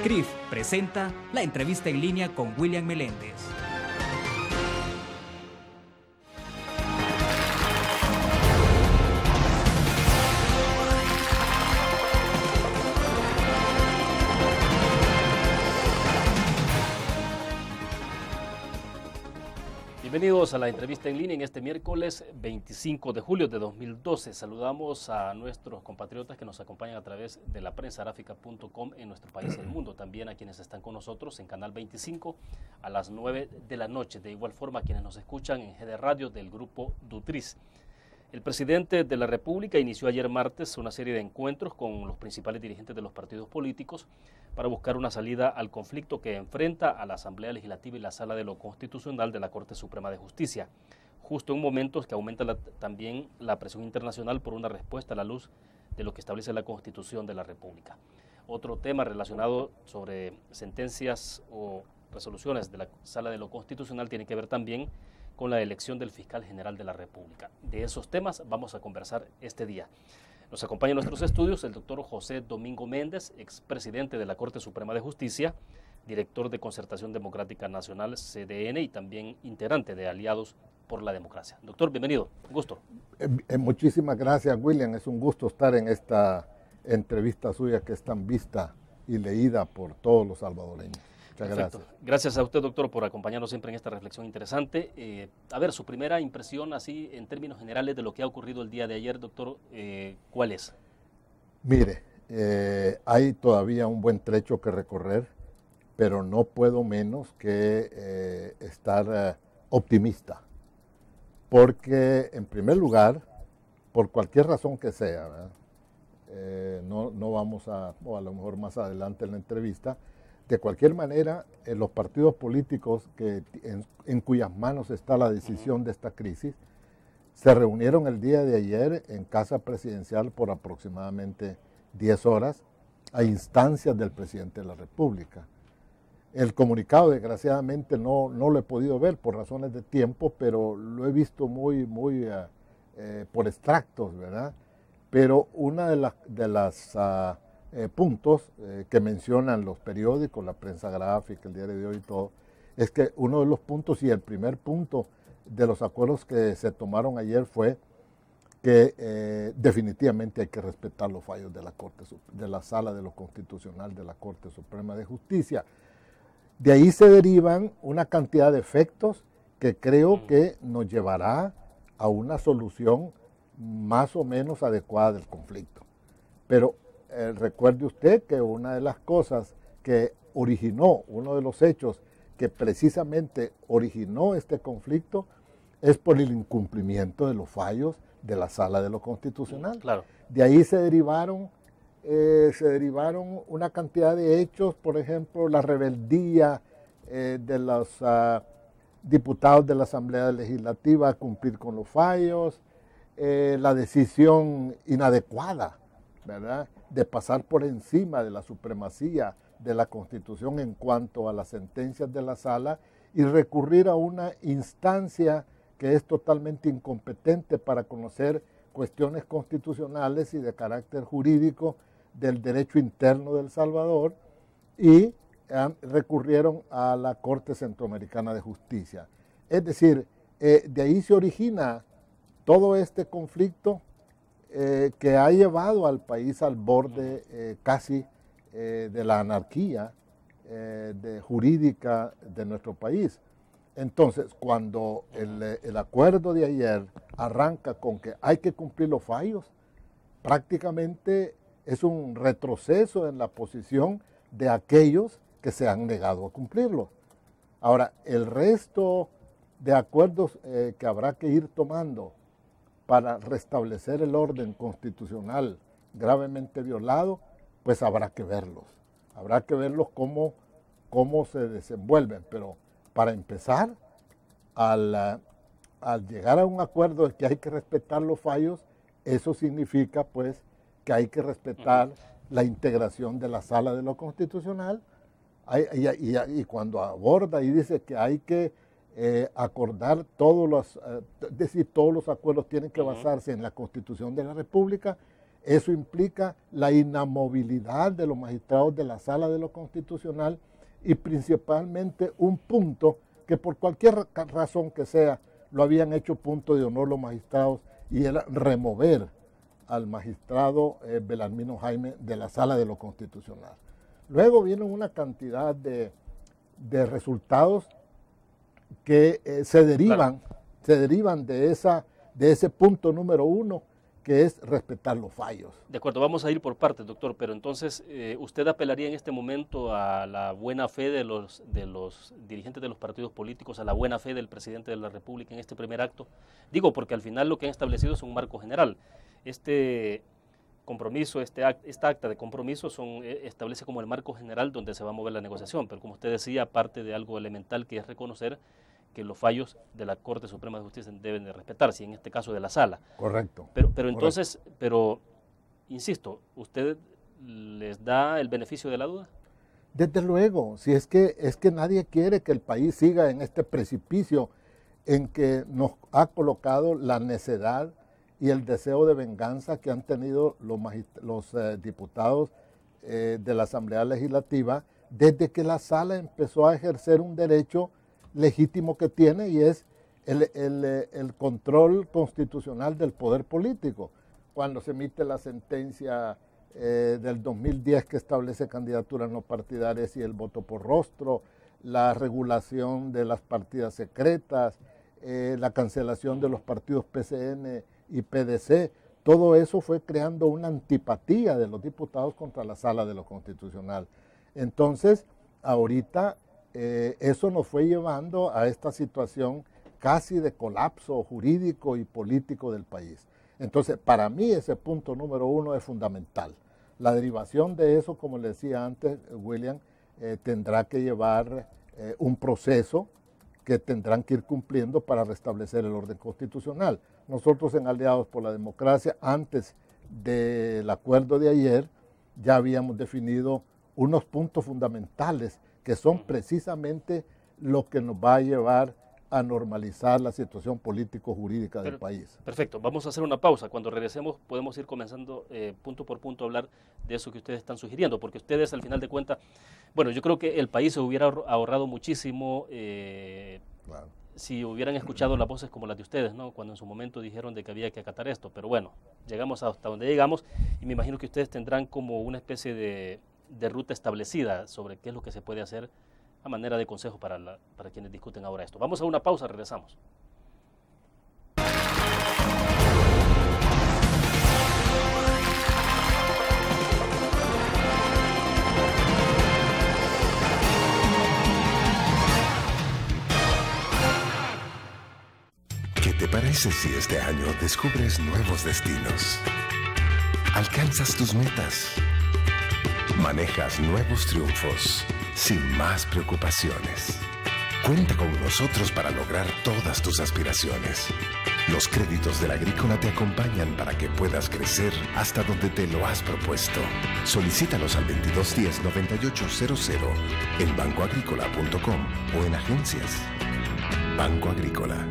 CRIF presenta la entrevista en línea con William Meléndez. Bienvenidos a la entrevista en línea en este miércoles 25 de julio de 2012. Saludamos a nuestros compatriotas que nos acompañan a través de la prensagráfica.com en nuestro país y el mundo. También a quienes están con nosotros en Canal 25 a las 9 de la noche. De igual forma a quienes nos escuchan en GD Radio del grupo Dutriz. El presidente de la República inició ayer martes una serie de encuentros con los principales dirigentes de los partidos políticos para buscar una salida al conflicto que enfrenta a la Asamblea Legislativa y la Sala de lo Constitucional de la Corte Suprema de Justicia, justo en momentos que aumenta también la presión internacional por una respuesta a la luz de lo que establece la Constitución de la República. Otro tema relacionado sobre sentencias o resoluciones de la Sala de lo Constitucional tiene que ver también con la elección del fiscal general de la República. De esos temas vamos a conversar este día. Nos acompaña en nuestros estudios el doctor José Domingo Méndez, expresidente de la Corte Suprema de Justicia, director de Concertación Democrática Nacional, CDN, y también integrante de Aliados por la Democracia. Doctor, bienvenido, un gusto. Muchísimas gracias, William. Es un gusto estar en esta entrevista suya que es tan vista y leída por todos los salvadoreños. Muchas gracias. Gracias a usted, doctor, por acompañarnos siempre en esta reflexión interesante. A ver, su primera impresión, así en términos generales, de lo que ha ocurrido el día de ayer, doctor, ¿cuál es? Mire, hay todavía un buen trecho que recorrer, pero no puedo menos que estar optimista. Porque, en primer lugar, por cualquier razón que sea, no vamos o a lo mejor más adelante en la entrevista, de cualquier manera, los partidos políticos en cuyas manos está la decisión de esta crisis, se reunieron el día de ayer en Casa Presidencial por aproximadamente 10 horas a instancias del presidente de la República. El comunicado, desgraciadamente, no lo he podido ver por razones de tiempo, pero lo he visto muy por extractos, ¿verdad? Pero una de las puntos que mencionan los periódicos, la prensa gráfica, el diario de hoy y todo, es que uno de los puntos y el primer punto de los acuerdos que se tomaron ayer fue que definitivamente hay que respetar los fallos de la Corte, de la Sala de lo Constitucional de la Corte Suprema de Justicia. De ahí se derivan una cantidad de efectos que creo que nos llevará a una solución más o menos adecuada del conflicto. Pero recuerde usted que una de las cosas que originó, uno de los hechos que precisamente originó este conflicto es por el incumplimiento de los fallos de la Sala de lo Constitucional. Claro. De ahí se derivaron una cantidad de hechos, por ejemplo, la rebeldía de los diputados de la Asamblea Legislativa a cumplir con los fallos, la decisión inadecuada, ¿verdad?, de pasar por encima de la supremacía de la Constitución en cuanto a las sentencias de la Sala y recurrir a una instancia que es totalmente incompetente para conocer cuestiones constitucionales y de carácter jurídico del derecho interno de El Salvador, y recurrieron a la Corte Centroamericana de Justicia. Es decir, de ahí se origina todo este conflicto que ha llevado al país al borde casi de la anarquía jurídica de nuestro país. Entonces, cuando el acuerdo de ayer arranca con que hay que cumplir los fallos, prácticamente es un retroceso en la posición de aquellos que se han negado a cumplirlos. Ahora, el resto de acuerdos que habrá que ir tomando para restablecer el orden constitucional gravemente violado, pues habrá que verlos cómo se desenvuelven. Pero para empezar, al llegar a un acuerdo de que hay que respetar los fallos, eso significa pues que hay que respetar la integración de la Sala de lo Constitucional, y cuando aborda y dice que hay que acordar todos los acuerdos tienen que basarse en la Constitución de la República, Eso implica la inamovilidad de los magistrados de la Sala de lo Constitucional y principalmente un punto que por cualquier razón que sea, lo habían hecho punto de honor los magistrados, y era remover al magistrado Belarmino Jaime de la Sala de lo Constitucional. Luego vienen una cantidad de resultados que se derivan de ese punto número 1, que es respetar los fallos. De acuerdo, vamos a ir por partes, doctor, pero entonces, ¿usted apelaría en este momento a la buena fe de los dirigentes de los partidos políticos, a la buena fe del presidente de la República en este primer acto? Digo, porque al final lo que han establecido es un marco general. Este compromiso, esta acta de compromiso establece como el marco general donde se va a mover la negociación, pero como usted decía, parte de algo elemental que es reconocer que los fallos de la Corte Suprema de Justicia deben de respetarse, y en este caso de la Sala. Correcto. Pero entonces, insisto, ¿usted les da el beneficio de la duda? Desde luego, si es que nadie quiere que el país siga en este precipicio en que nos ha colocado la necedad y el deseo de venganza que han tenido los diputados de la Asamblea Legislativa desde que la Sala empezó a ejercer un derecho legítimo que tiene, y es el control constitucional del poder político. Cuando se emite la sentencia del 2010 que establece candidaturas no partidarias y el voto por rostro, la regulación de las partidas secretas, la cancelación de los partidos PCN y PDC, todo eso fue creando una antipatía de los diputados contra la Sala de lo Constitucional. Entonces, ahorita eso nos fue llevando a esta situación casi de colapso jurídico y político del país. Entonces, para mí ese punto número 1 es fundamental. La derivación de eso, como le decía antes, William, tendrá que llevar un proceso que tendrán que ir cumpliendo para restablecer el orden constitucional. Nosotros en Aliados por la Democracia, antes del acuerdo de ayer, ya habíamos definido unos puntos fundamentales que son precisamente lo que nos va a llevar a normalizar la situación político-jurídica del país. Perfecto, vamos a hacer una pausa. Cuando regresemos podemos ir comenzando punto por punto a hablar de eso que ustedes están sugiriendo, porque ustedes al final de cuentas, bueno, yo creo que el país se hubiera ahorrado muchísimo Claro. si hubieran escuchado las voces como las de ustedes, ¿no? Cuando en su momento dijeron de que había que acatar esto, pero bueno, llegamos hasta donde llegamos, y me imagino que ustedes tendrán como una especie de ruta establecida sobre qué es lo que se puede hacer a manera de consejo para quienes discuten ahora esto. Vamos a una pausa, regresamos. ¿Qué te parece si este año descubres nuevos destinos? Alcanzas tus metas. Manejas nuevos triunfos sin más preocupaciones. Cuenta con nosotros para lograr todas tus aspiraciones. Los créditos de la Agrícola te acompañan para que puedas crecer hasta donde te lo has propuesto. Solicítalos al 2210-9800 en bancoagrícola.com o en agencias. Banco Agrícola.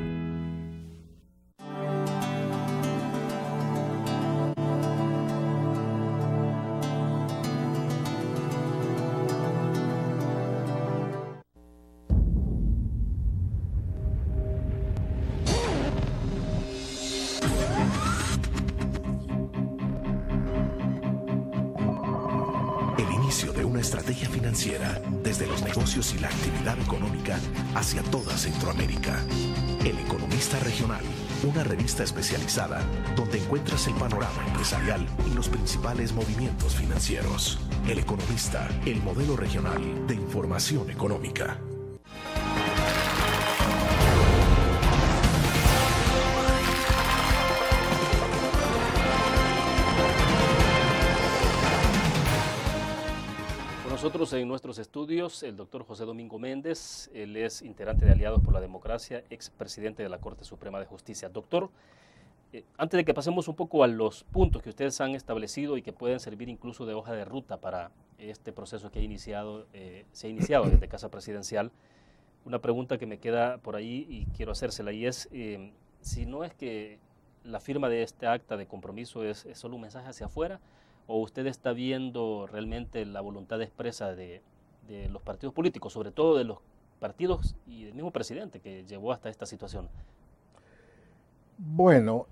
De una estrategia financiera desde los negocios y la actividad económica hacia toda Centroamérica. El Economista Regional, una revista especializada donde encuentras el panorama empresarial y los principales movimientos financieros. El Economista, el modelo regional de información económica. Nosotros en nuestros estudios, el doctor José Domingo Méndez, él es integrante de Aliados por la Democracia, expresidente de la Corte Suprema de Justicia. Doctor, antes de que pasemos un poco a los puntos que ustedes han establecido y que pueden servir incluso de hoja de ruta para este proceso que se ha iniciado desde Casa Presidencial, una pregunta que me queda por ahí y quiero hacérsela, y es si no es que la firma de este acta de compromiso es solo un mensaje hacia afuera, o usted está viendo realmente la voluntad expresa de los partidos políticos, sobre todo de los partidos y del mismo presidente que llevó hasta esta situación? Bueno,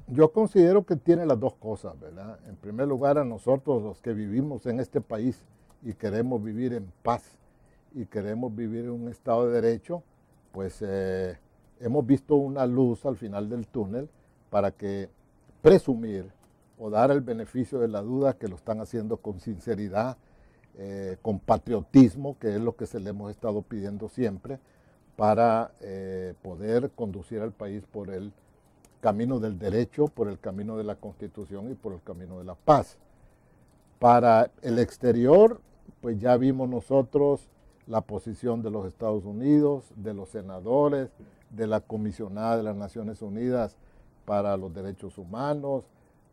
yo considero que tiene las dos cosas, ¿verdad? En primer lugar, a nosotros los que vivimos en este país y queremos vivir en paz y queremos vivir en un Estado de Derecho, pues hemos visto una luz al final del túnel para que presumir o dar el beneficio de la duda que lo están haciendo con sinceridad, con patriotismo, que es lo que se le hemos estado pidiendo siempre, para poder conducir al país por el camino del derecho, por el camino de la Constitución y por el camino de la paz. Para el exterior, pues ya vimos nosotros la posición de los Estados Unidos, de los senadores, de la comisionada de las Naciones Unidas para los Derechos Humanos,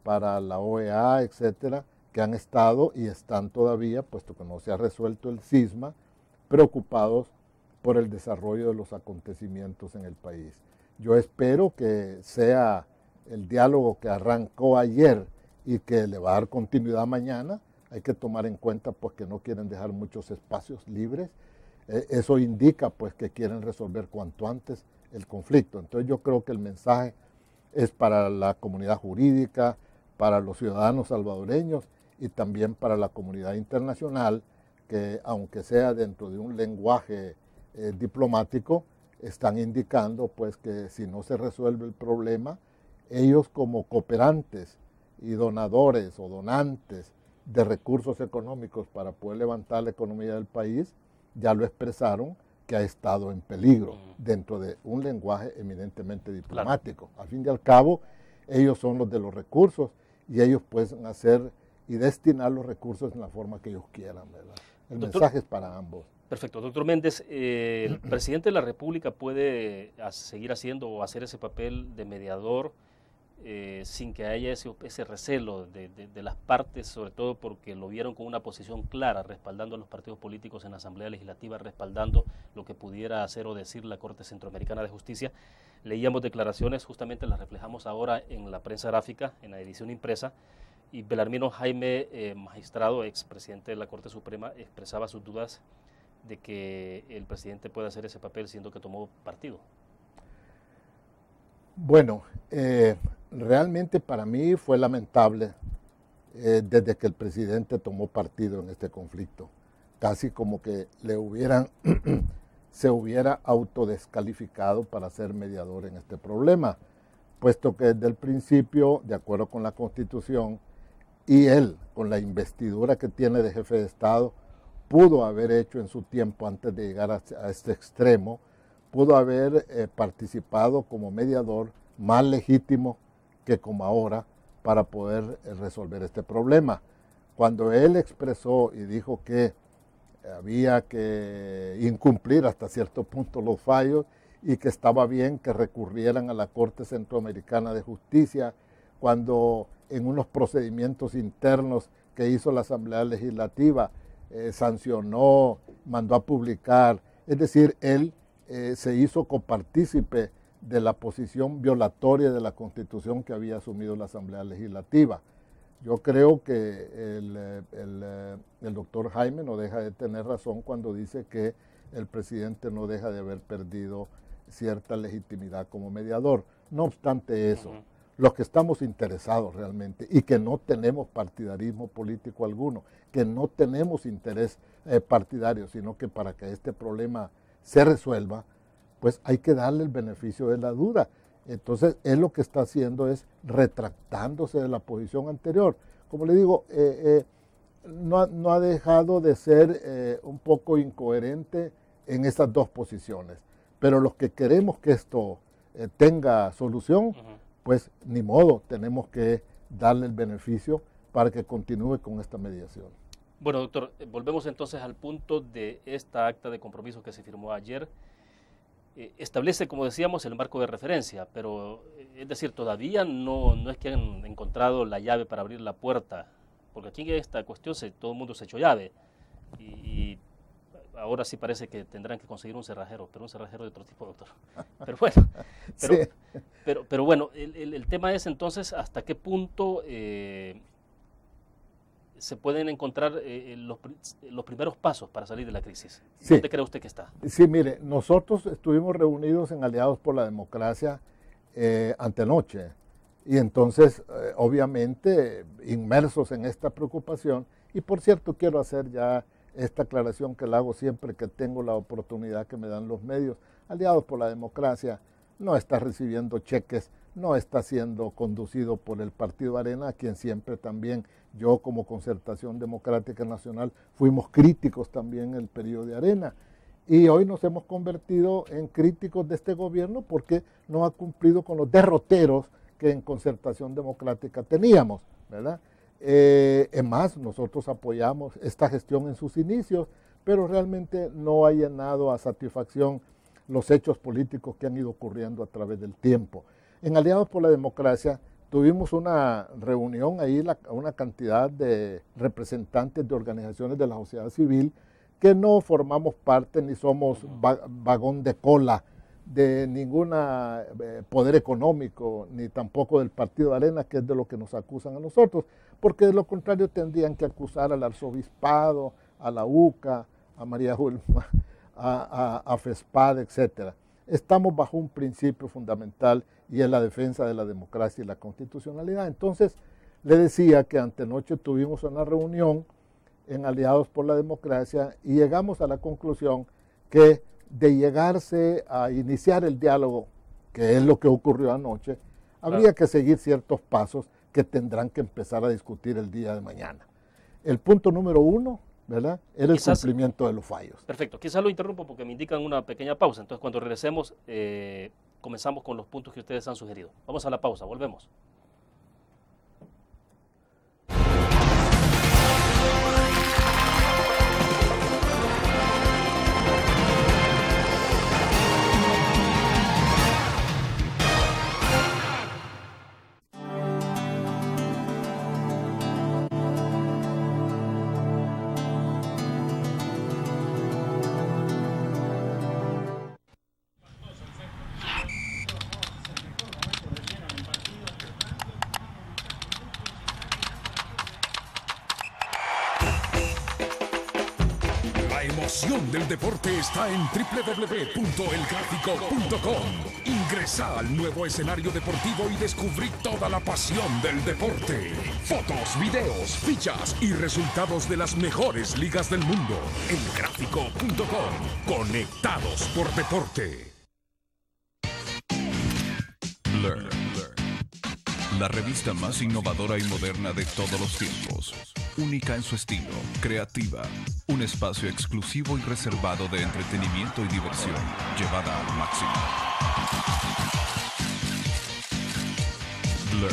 para la OEA, etcétera, que han estado y están todavía, puesto que no se ha resuelto el cisma, preocupados por el desarrollo de los acontecimientos en el país. Yo espero que sea el diálogo que arrancó ayer y que le va a dar continuidad mañana. Hay que tomar en cuenta pues que no quieren dejar muchos espacios libres. Eso indica pues que quieren resolver cuanto antes el conflicto. Entonces yo creo que el mensaje es para la comunidad jurídica, para los ciudadanos salvadoreños y también para la comunidad internacional, que aunque sea dentro de un lenguaje diplomático, están indicando pues que si no se resuelve el problema, ellos como cooperantes y donadores o donantes de recursos económicos para poder levantar la economía del país, ya lo expresaron que ha estado en peligro dentro de un lenguaje eminentemente diplomático. Claro. Al fin y al cabo, ellos son los de los recursos y ellos pueden hacer y destinar los recursos en la forma que ellos quieran, ¿verdad? El mensaje es para ambos. Perfecto. Doctor Méndez, ¿el presidente de la República puede seguir haciendo o hacer ese papel de mediador sin que haya ese recelo de las partes, sobre todo porque lo vieron con una posición clara, respaldando a los partidos políticos en la Asamblea Legislativa, respaldando lo que pudiera hacer o decir la Corte Centroamericana de Justicia? Leíamos declaraciones, justamente las reflejamos ahora en la prensa gráfica, en la edición impresa, y Belarmino Jaime, magistrado, expresidente de la Corte Suprema, expresaba sus dudas de que el presidente pueda hacer ese papel siendo que tomó partido. Bueno, realmente para mí fue lamentable desde que el presidente tomó partido en este conflicto. Casi como que se hubiera autodescalificado para ser mediador en este problema, puesto que desde el principio, de acuerdo con la Constitución, y él, con la investidura que tiene de jefe de Estado, pudo haber hecho en su tiempo, antes de llegar a este extremo, pudo haber participado como mediador más legítimo que como ahora para poder resolver este problema. Cuando él expresó y dijo que había que incumplir hasta cierto punto los fallos y que estaba bien que recurrieran a la Corte Centroamericana de Justicia, cuando en unos procedimientos internos que hizo la Asamblea Legislativa sancionó, mandó a publicar, es decir, él se hizo copartícipe de la posición violatoria de la Constitución que había asumido la Asamblea Legislativa. Yo creo que el doctor Jaime no deja de tener razón cuando dice que el presidente no deja de haber perdido cierta legitimidad como mediador. No obstante eso, los que estamos interesados realmente y que no tenemos partidarismo político alguno, que no tenemos interés partidario, sino que para que este problema se resuelva, pues hay que darle el beneficio de la duda. Entonces, él lo que está haciendo es retractándose de la posición anterior. Como le digo, no ha dejado de ser un poco incoherente en esas dos posiciones. Pero los que queremos que esto tenga solución, pues ni modo, tenemos que darle el beneficio para que continúe con esta mediación. Bueno, doctor, volvemos entonces al punto de esta acta de compromiso que se firmó ayer. Establece, como decíamos, el marco de referencia, pero es decir, todavía no es que han encontrado la llave para abrir la puerta, porque aquí en esta cuestión todo el mundo se echó llave y ahora sí parece que tendrán que conseguir un cerrajero, pero un cerrajero de otro tipo, doctor. Pero bueno, sí. Pero bueno, el tema es entonces hasta qué punto se pueden encontrar los primeros pasos para salir de la crisis. Sí. ¿Dónde cree usted que está? Sí, mire, nosotros estuvimos reunidos en Aliados por la Democracia antenoche y entonces, obviamente, inmersos en esta preocupación. Y por cierto, quiero hacer ya esta aclaración que la hago siempre que tengo la oportunidad que me dan los medios. Aliados por la Democracia no está recibiendo cheques, no está siendo conducido por el Partido Arena, a quien siempre también yo como Concertación Democrática Nacional fuimos críticos también en el periodo de Arena. Y hoy nos hemos convertido en críticos de este gobierno porque no ha cumplido con los derroteros que en Concertación Democrática teníamos, ¿verdad? Es más, nosotros apoyamos esta gestión en sus inicios, pero realmente no ha llenado a satisfacción los hechos políticos que han ido ocurriendo a través del tiempo. En Aliados por la Democracia tuvimos una reunión ahí, una cantidad de representantes de organizaciones de la sociedad civil que no formamos parte ni somos vagón de cola de ningún poder económico, ni tampoco del Partido de Arena, que es de lo que nos acusan a nosotros, porque de lo contrario tendrían que acusar al arzobispado, a la UCA, a María Julma, a FESPAD, etcétera. Estamos bajo un principio fundamental y es la defensa de la democracia y la constitucionalidad. Entonces, le decía que antenoche tuvimos una reunión en Aliados por la Democracia y llegamos a la conclusión que de llegarse a iniciar el diálogo, que es lo que ocurrió anoche, habría que seguir ciertos pasos que tendrán que empezar a discutir el día de mañana. El punto número 1, ¿verdad?, era el cumplimiento de los fallos. Perfecto. Quizás lo interrumpo porque me indican una pequeña pausa. Entonces, cuando regresemos, comenzamos con los puntos que ustedes han sugerido. Vamos a la pausa, volvemos. La emoción del deporte está en www.elgráfico.com. Ingresa al nuevo escenario deportivo y descubrí toda la pasión del deporte. Fotos, videos, fichas y resultados de las mejores ligas del mundo. Elgráfico.com. Conectados por deporte. Blur. La revista más innovadora y moderna de todos los tiempos. Única en su estilo, creativa. Un espacio exclusivo y reservado de entretenimiento y diversión, llevada al máximo. Blur.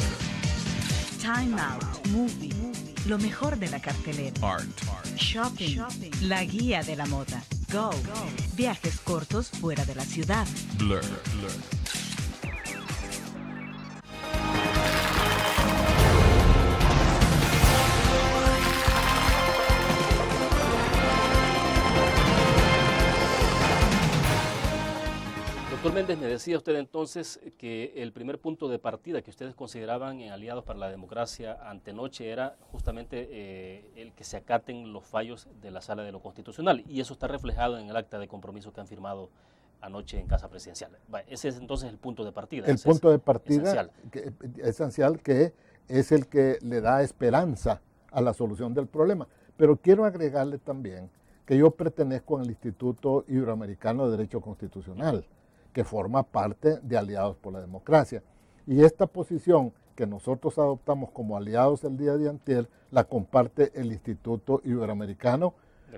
Time Out, Movie, lo mejor de la cartelera. Art. Shopping, la guía de la moda. Go, viajes cortos fuera de la ciudad. Blur. Doctor Méndez, me decía usted entonces que el primer punto de partida que ustedes consideraban en Aliados para la Democracia antenoche era justamente el que se acaten los fallos de la Sala de lo Constitucional, y eso está reflejado en el acta de compromiso que han firmado anoche en Casa Presidencial. Ese es entonces el punto de partida. El punto de partida esencial que es el que le da esperanza a la solución del problema. Pero quiero agregarle también que yo pertenezco al Instituto Iberoamericano de Derecho Constitucional, que forma parte de Aliados por la Democracia. Y esta posición que nosotros adoptamos como aliados el día de antier, la comparte el Instituto Iberoamericano,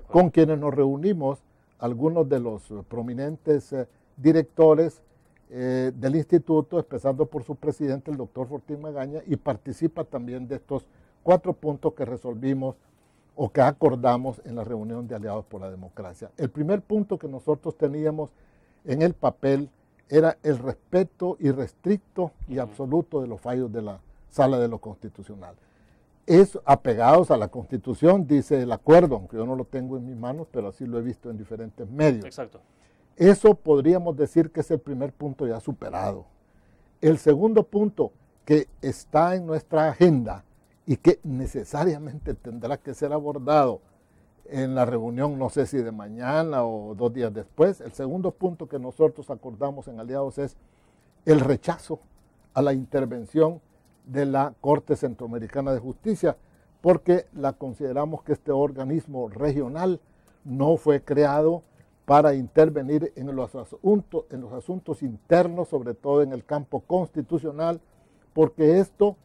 con quienes nos reunimos algunos de los prominentes directores del instituto, empezando por su presidente, el doctor Fortín Magaña, y participa también de estos 4 puntos que resolvimos o que acordamos en la reunión de Aliados por la Democracia. El primer punto que nosotros teníamos en el papel era el respeto irrestricto y absoluto de los fallos de la Sala de lo Constitucional. Es apegados a la Constitución, dice el acuerdo, aunque yo no lo tengo en mis manos, pero así lo he visto en diferentes medios. Exacto. Eso podríamos decir que es el primer punto ya superado. el segundo punto que está en nuestra agenda y que necesariamente tendrá que ser abordado en la reunión, no sé si de mañana o 2 días después, el segundo punto que nosotros acordamos en Aliados es el rechazo a la intervención de la Corte Centroamericana de Justicia, porque la consideramos que este organismo regional no fue creado para intervenir en los asuntos internos, sobre todo en el campo constitucional, porque esto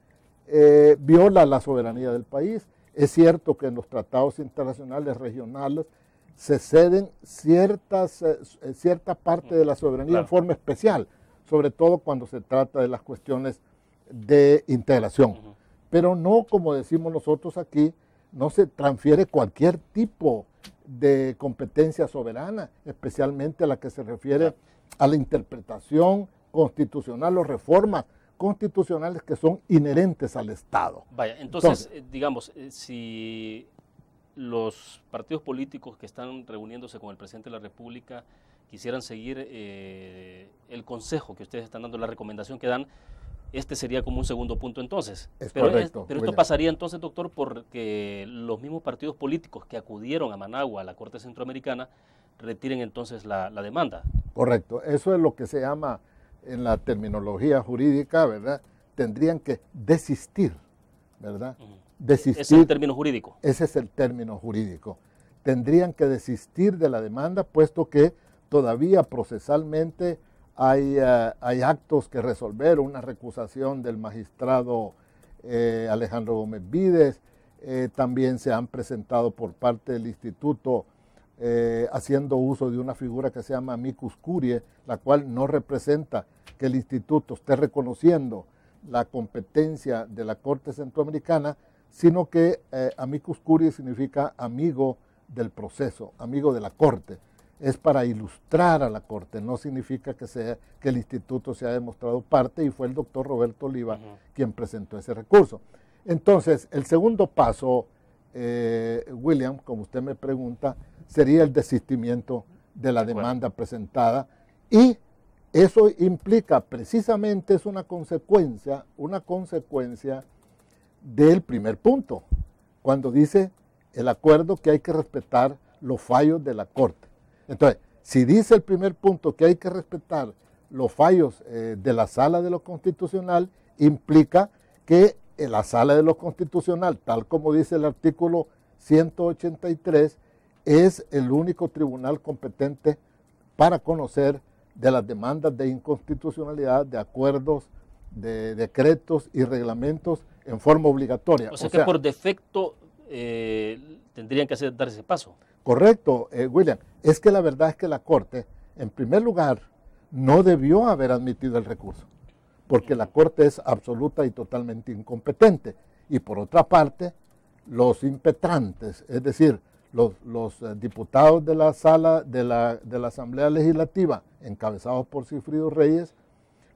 viola la soberanía del país. Es cierto que en los tratados internacionales regionales se ceden cierta parte de la soberanía en forma especial, sobre todo cuando se trata de las cuestiones de integración. Pero no, como decimos nosotros aquí, no se transfiere cualquier tipo de competencia soberana, especialmente la que se refiere a la interpretación constitucional o reformas constitucionales que son inherentes al Estado. Vaya, entonces digamos, si los partidos políticos que están reuniéndose con el presidente de la República quisieran seguir el consejo que ustedes están dando, la recomendación que dan, este sería como un segundo punto entonces. Es pero correcto, pero esto pasaría entonces, doctor, porque los mismos partidos políticos que acudieron a Managua, a la Corte Centroamericana, retiren entonces la demanda. Correcto, eso es lo que se llama en la terminología jurídica, ¿verdad? Tendrían que desistir, ¿verdad? Desistir. ¿Es el término jurídico? Ese es el término jurídico. Tendrían que desistir de la demanda, puesto que todavía procesalmente hay actos que resolver, una recusación del magistrado Alejandro Gómez Vides, también se han presentado por parte del instituto haciendo uso de una figura que se llama amicus curiae, la cual no representa que el instituto esté reconociendo la competencia de la Corte Centroamericana, sino que amicus curiae significa amigo del proceso, amigo de la Corte. Es para ilustrar a la Corte, no significa que el instituto se ha demostrado parte, y fue el doctor Roberto Oliva quien presentó ese recurso. Entonces, el segundo paso, William, como usted me pregunta, sería el desistimiento de la demanda presentada, y eso implica precisamente, es una consecuencia del primer punto, cuando dice el acuerdo que hay que respetar los fallos de la Corte. Entonces, si dice el primer punto que hay que respetar los fallos de la Sala de lo Constitucional, implica que en la Sala de lo Constitucional, tal como dice el artículo 183, es el único tribunal competente para conocer de las demandas de inconstitucionalidad de acuerdos, de decretos y reglamentos en forma obligatoria. O sea que por defecto tendrían que dar ese paso. Correcto, William. Es que la verdad es que la Corte, en primer lugar, no debió haber admitido el recurso, porque la Corte es absoluta y totalmente incompetente. Y por otra parte, los impetrantes, es decir, los diputados de la sala de la Asamblea Legislativa, encabezados por Sigfrido Reyes,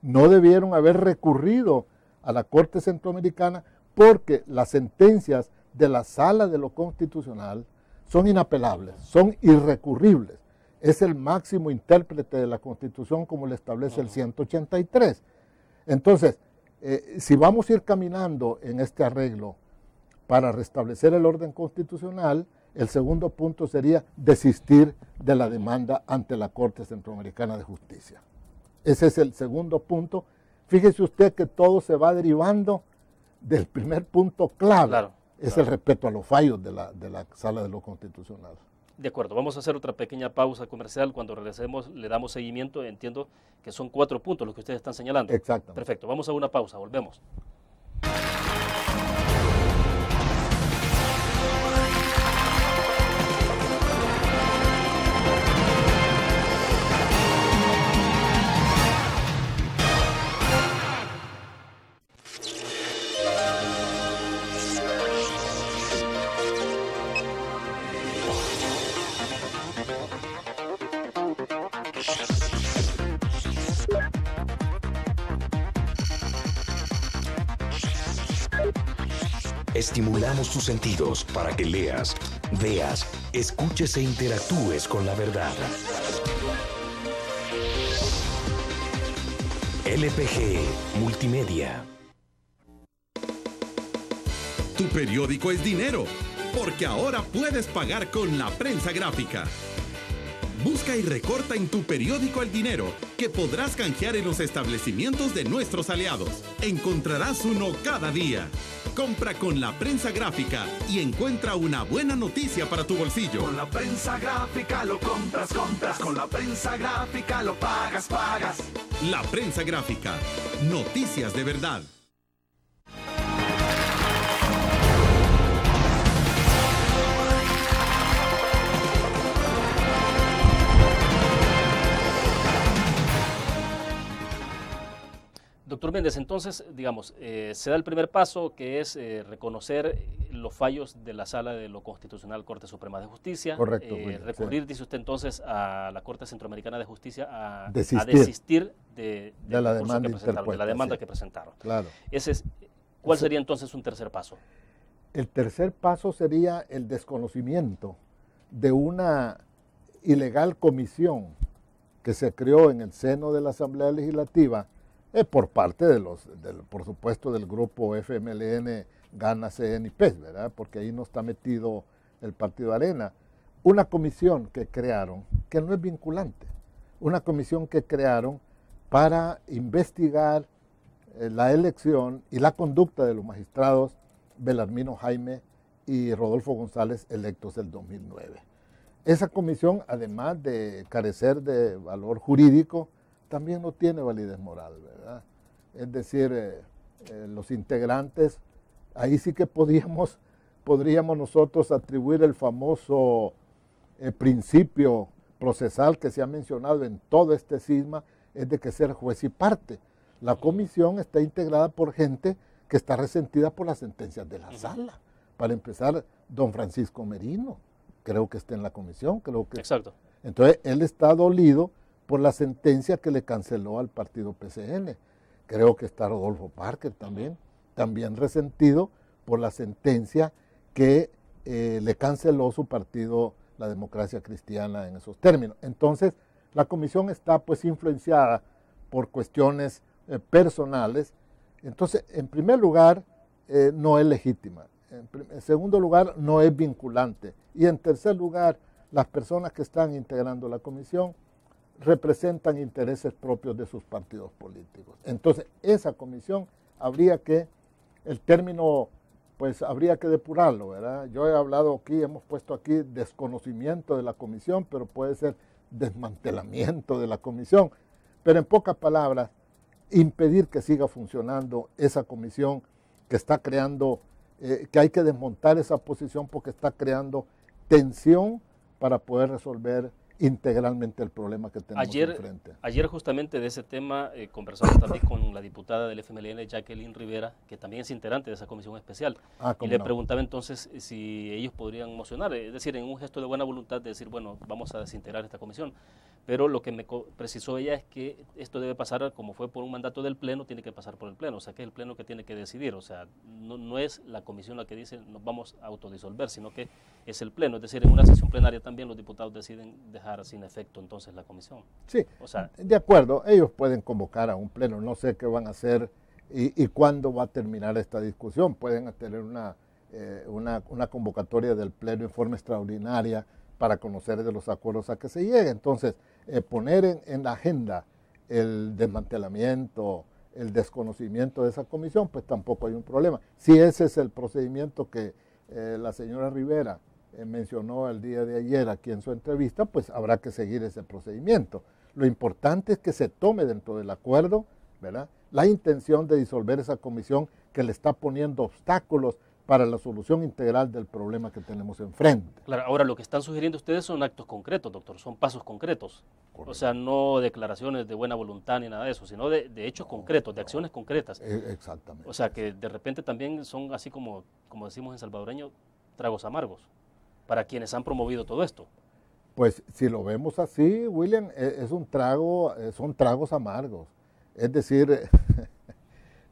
no debieron haber recurrido a la Corte Centroamericana, porque las sentencias de la Sala de lo Constitucional son inapelables, son irrecurribles. Es el máximo intérprete de la Constitución, como le establece el 183. Entonces, si vamos a ir caminando en este arreglo para restablecer el orden constitucional, el segundo punto sería desistir de la demanda ante la Corte Centroamericana de Justicia. Ese es el segundo punto. Fíjese usted que todo se va derivando del primer punto clave. Claro. Es el respeto a los fallos de la Sala de lo Constitucional. De acuerdo, vamos a hacer otra pequeña pausa comercial. Cuando regresemos le damos seguimiento. Entiendo que son 4 puntos los que ustedes están señalando. Exactamente. Perfecto, vamos a una pausa, volvemos. Estimulamos tus sentidos para que leas, veas, escuches e interactúes con la verdad. LPG Multimedia. Tu periódico es dinero, porque ahora puedes pagar con la prensa gráfica. Busca y recorta en tu periódico el dinero, que podrás canjear en los establecimientos de nuestros aliados. Encontrarás uno cada día. Compra con la prensa gráfica y encuentra una buena noticia para tu bolsillo. Con la prensa gráfica lo compras. Con la prensa gráfica lo pagas. La prensa gráfica. Noticias de verdad. Doctor Méndez, entonces, digamos, se da el primer paso, que es reconocer los fallos de la Sala de lo Constitucional Corte Suprema de Justicia. Correcto. Recurrir, sí. Dice usted entonces, a la Corte Centroamericana de Justicia a Desistir. desistir de la demanda que presentaron, de la demanda sí. que presentaron. Claro. ¿Cuál sería entonces un tercer paso? El tercer paso sería el desconocimiento de una ilegal comisión que se creó en el seno de la Asamblea Legislativa por parte por supuesto, del grupo FMLN, Gana, CN y PES, ¿verdad? Porque ahí no está metido el Partido Arena. Una comisión que crearon, que no es vinculante, una comisión que crearon para investigar la elección y la conducta de los magistrados Belarmino Jaime y Rodolfo González, electos del 2009. Esa comisión, además de carecer de valor jurídico, también no tiene validez moral, ¿verdad? Es decir, los integrantes, ahí sí que podríamos nosotros atribuir el famoso principio procesal que se ha mencionado en todo este cisma, es de que ser juez y parte. La comisión está integrada por gente que está resentida por las sentencias de la sala. Para empezar, don Francisco Merino, creo que está en la comisión, creo que... Exacto. Entonces, él está dolido por la sentencia que le canceló al partido PCN. Creo que está Rodolfo Parker también resentido por la sentencia que le canceló su partido, la Democracia Cristiana, en esos términos. Entonces, la comisión está pues influenciada por cuestiones personales. Entonces, en primer lugar, no es legítima. En segundo lugar, no es vinculante. Y en tercer lugar, las personas que están integrando la comisión representan intereses propios de sus partidos políticos. Entonces, esa comisión habría que depurarlo, ¿verdad? Yo he hablado aquí, hemos puesto aquí desconocimiento de la comisión, pero puede ser desmantelamiento de la comisión. Pero en pocas palabras, impedir que siga funcionando esa comisión que está creando, que hay que desmontar esa posición porque está creando tensión para poder resolver integralmente el problema que tenemos enfrente. Ayer justamente de ese tema conversamos también con la diputada del FMLN, Jacqueline Rivera, que también es integrante de esa comisión especial, y le preguntaba entonces si ellos podrían mocionar, es decir, en un gesto de buena voluntad de decir, bueno, vamos a desintegrar esta comisión, pero lo que me precisó ella es que esto debe pasar, como fue por un mandato del Pleno, tiene que pasar por el Pleno, o sea, que es el Pleno que tiene que decidir, o sea, no es la comisión la que dice nos vamos a autodisolver, sino que es el Pleno, es decir, en una sesión plenaria también los diputados deciden dejar sin efecto entonces la comisión. Sí, o sea, de acuerdo, ellos pueden convocar a un Pleno, no sé qué van a hacer y cuándo va a terminar esta discusión, pueden tener una convocatoria del Pleno en forma extraordinaria para conocer de los acuerdos a que se llegue. Entonces, poner en la agenda el desmantelamiento, el desconocimiento de esa comisión, pues tampoco hay un problema. Si ese es el procedimiento que la señora Rivera mencionó el día de ayer aquí en su entrevista, pues habrá que seguir ese procedimiento. Lo importante es que se tome dentro del acuerdo, ¿verdad?, la intención de disolver esa comisión que le está poniendo obstáculos para la solución integral del problema que tenemos enfrente. Claro, ahora lo que están sugiriendo ustedes son actos concretos, doctor, son pasos concretos. Correcto. O sea, no declaraciones de buena voluntad ni nada de eso, sino de hechos concretos, de acciones concretas. Exactamente. O sea, que de repente también son así como decimos en salvadoreño, tragos amargos, para quienes han promovido todo esto. Pues si lo vemos así, William, son tragos amargos. Es decir,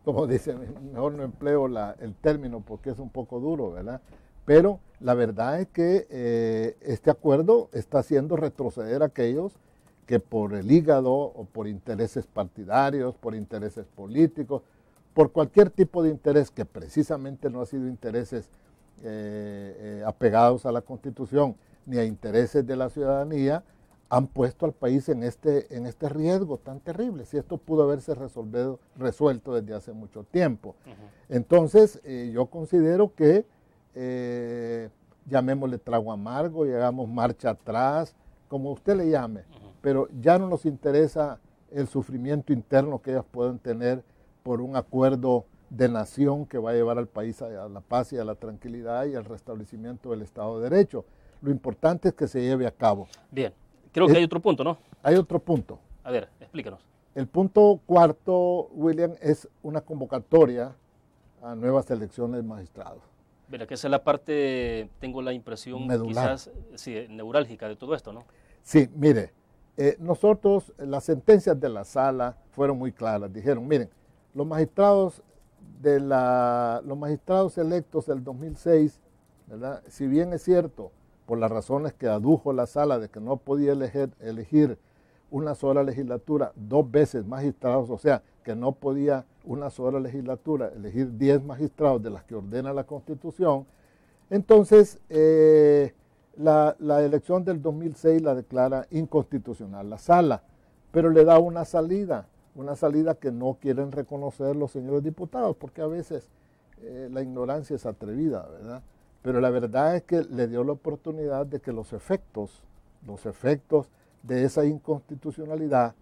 como dicen, mejor no empleo el término porque es un poco duro, ¿verdad? Pero la verdad es que este acuerdo está haciendo retroceder a aquellos que por el hígado o por intereses partidarios, por intereses políticos, por cualquier tipo de interés que precisamente no ha sido intereses apegados a la Constitución ni a intereses de la ciudadanía, han puesto al país en este riesgo tan terrible. Si esto pudo haberse resuelto desde hace mucho tiempo. Entonces, yo considero que, llamémosle trago amargo, llegamos marcha atrás, como usted le llame, pero ya no nos interesa el sufrimiento interno que ellas pueden tener por un acuerdo de nación que va a llevar al país a la paz y a la tranquilidad y al restablecimiento del Estado de Derecho. Lo importante es que se lleve a cabo. Bien, creo que hay otro punto, ¿no? Hay otro punto. A ver, explícanos. El punto cuarto, William, es una convocatoria a nuevas elecciones de magistrados. Mira, que esa es la parte, tengo la impresión quizás neurálgica de todo esto, ¿no? Sí, mire, nosotros, las sentencias de la sala fueron muy claras. Dijeron, miren, los magistrados electos del 2006, ¿verdad? Si bien es cierto, por las razones que adujo la sala de que no podía elegir una sola legislatura 2 veces magistrados, o sea, que no podía una sola legislatura elegir 10 magistrados de las que ordena la Constitución, entonces la elección del 2006 la declara inconstitucional la sala, pero le da una salida que no quieren reconocer los señores diputados, porque a veces la ignorancia es atrevida, ¿verdad? Pero la verdad es que le dio la oportunidad de que los efectos de esa inconstitucionalidad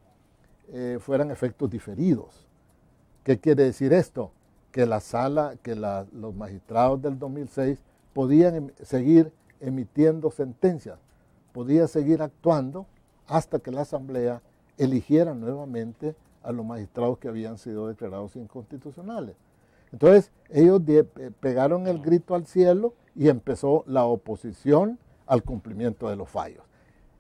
fueran efectos diferidos. ¿Qué quiere decir esto? Que la sala, los magistrados del 2006 podían seguir emitiendo sentencias, podían seguir actuando hasta que la Asamblea eligiera nuevamente a los magistrados que habían sido declarados inconstitucionales. Entonces, ellos pegaron el grito al cielo y empezó la oposición al cumplimiento de los fallos.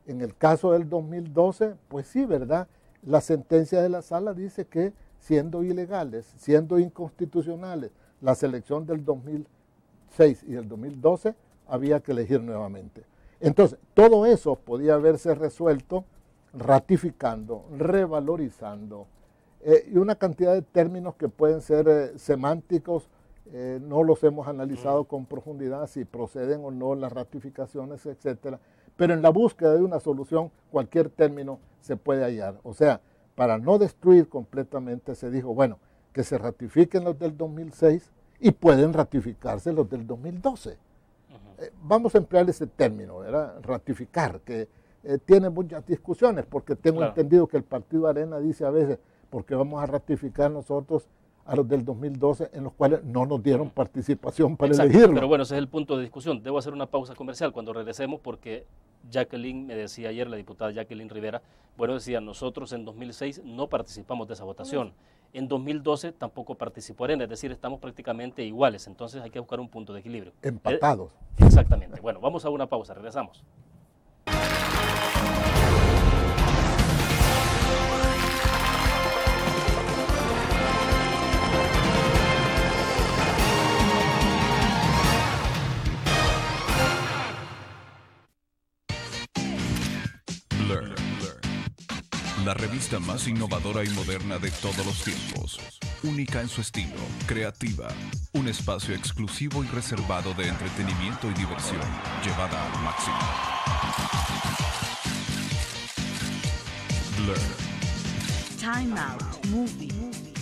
En el caso del 2012, pues sí, ¿verdad? La sentencia de la sala dice que siendo ilegales, siendo inconstitucionales, la selección del 2006 y del 2012 había que elegir nuevamente. Entonces, todo eso podía haberse resuelto ratificando, revalorizando, y una cantidad de términos que pueden ser semánticos, no los hemos analizado con profundidad, si proceden o no las ratificaciones, etcétera. Pero en la búsqueda de una solución, cualquier término se puede hallar. O sea, para no destruir completamente, se dijo, bueno, que se ratifiquen los del 2006 y pueden ratificarse los del 2012. Vamos a emplear ese término, ¿verdad? Ratificar, que tiene muchas discusiones, porque tengo entendido que el Partido Arena dice a veces, porque vamos a ratificar nosotros a los del 2012, en los cuales no nos dieron participación para elegirlo. Pero bueno, ese es el punto de discusión. Debo hacer una pausa comercial cuando regresemos, porque Jacqueline me decía ayer, la diputada Jacqueline Rivera, bueno, decía, nosotros en 2006 no participamos de esa votación. En 2012 tampoco participó Arena, es decir, estamos prácticamente iguales, entonces hay que buscar un punto de equilibrio. Empatados. Exactamente. Bueno, vamos a una pausa, regresamos. La revista más innovadora y moderna de todos los tiempos. Única en su estilo, creativa. Un espacio exclusivo y reservado de entretenimiento y diversión, llevada al máximo. Blur. Time Out, Movie,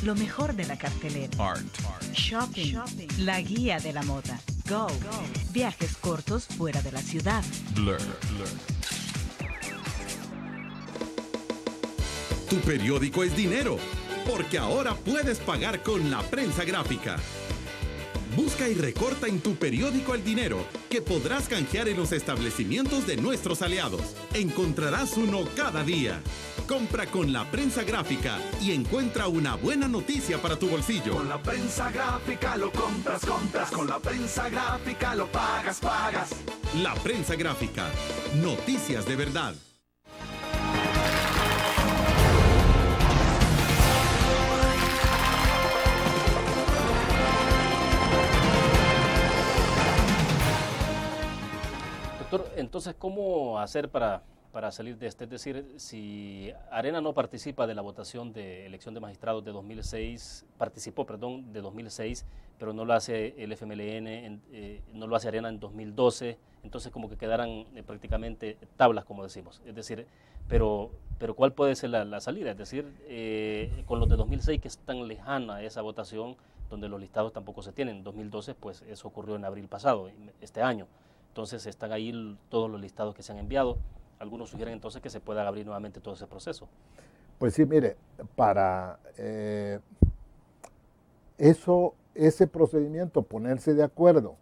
lo mejor de la cartelera. Art. Shopping, la guía de la moda. Go, viajes cortos fuera de la ciudad. Blur. Tu periódico es dinero, porque ahora puedes pagar con la prensa gráfica. Busca y recorta en tu periódico el dinero, que podrás canjear en los establecimientos de nuestros aliados. Encontrarás uno cada día. Compra con la prensa gráfica y encuentra una buena noticia para tu bolsillo. Con la prensa gráfica lo compras. Con la prensa gráfica lo pagas. La prensa gráfica. Noticias de verdad. Doctor, entonces, ¿cómo hacer para para salir de este. Es decir, si Arena no participa de la votación de elección de magistrados de 2006, participó, perdón, de 2006, pero no lo hace el FMLN, no lo hace Arena en 2012, entonces como que quedaran prácticamente tablas, como decimos. Es decir, pero ¿cuál puede ser la salida? Es decir, con los de 2006, que es tan lejana esa votación, donde los listados tampoco se tienen. En 2012, pues eso ocurrió en abril pasado, este año. Entonces están ahí todos los listados que se han enviado. Algunos sugieren entonces que se pueda abrir nuevamente todo ese proceso. Pues sí, mire, para ese procedimiento, ponerse de acuerdo,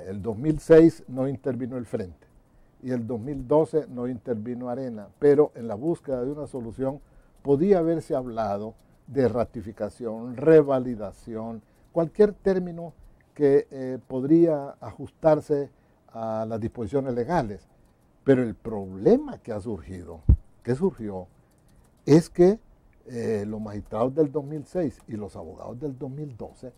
el 2006 no intervino el Frente y el 2012 no intervino Arena, pero en la búsqueda de una solución podía haberse hablado de ratificación, revalidación, cualquier término que podría ajustarse a las disposiciones legales. Pero el problema que surgió, es que los magistrados del 2006 y los abogados del 2012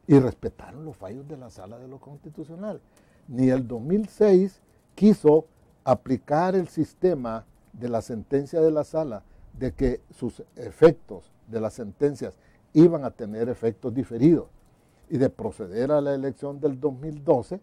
irrespetaron los fallos de la Sala de lo Constitucional. Ni el 2006 quiso aplicar el sistema de la sentencia de la Sala, de que sus efectos de las sentencias iban a tener efectos diferidos, y de proceder a la elección del 2012,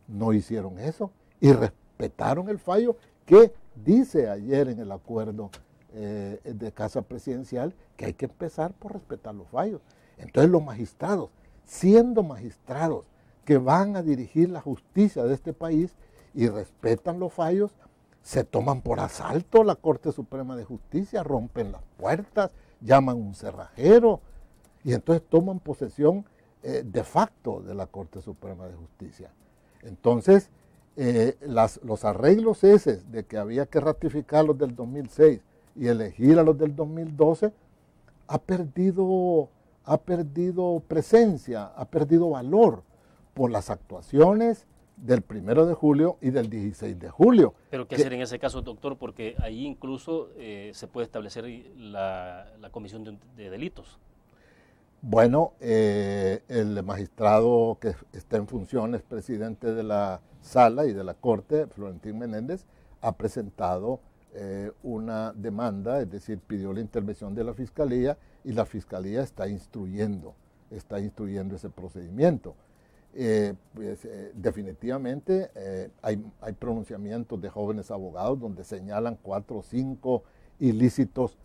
no hicieron eso y respetaron el fallo que dice ayer en el acuerdo de Casa Presidencial que hay que empezar por respetar los fallos. Entonces los magistrados, siendo magistrados que van a dirigir la justicia de este país y respetan los fallos, se toman por asalto la Corte Suprema de Justicia, rompen las puertas, llaman un cerrajero y entonces toman posesión de facto de la Corte Suprema de Justicia. Entonces, los arreglos esos de que había que ratificar los del 2006 y elegir a los del 2012 ha perdido presencia, ha perdido valor por las actuaciones del 1 de julio y del 16 de julio. Pero ¿qué hacer en ese caso, doctor? Porque ahí incluso se puede establecer la comisión de delitos. Bueno, el magistrado que está en funciones, presidente de la Sala y de la Corte, Florentín Menéndez, ha presentado una demanda, es decir, pidió la intervención de la Fiscalía y la Fiscalía está instruyendo ese procedimiento. Definitivamente hay pronunciamientos de jóvenes abogados donde señalan 4 o 5 ilícitos